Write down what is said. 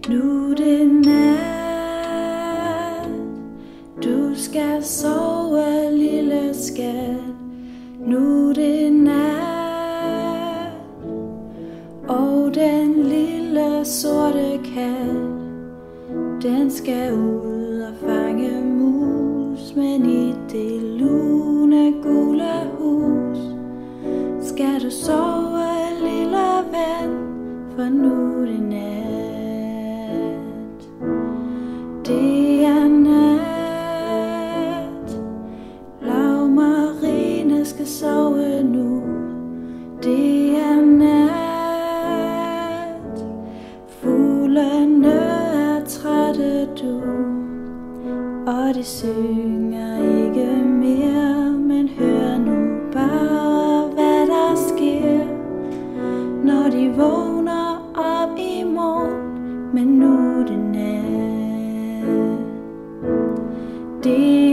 Nu det nat, du skal sove, lille skat. Nu det nat, og den lille sorte kat, den skal ud og fange mus. Men i det lune gule hus skal du sove, lille ven, for nu det nat. Det er nat, Lav-Marine skal sove nu. Det er nat, fuglene er trætte du, og de synger ikke mere. Men hør nu bare, hvad der sker, når de vågner op i morgen. Men nu det nat. Det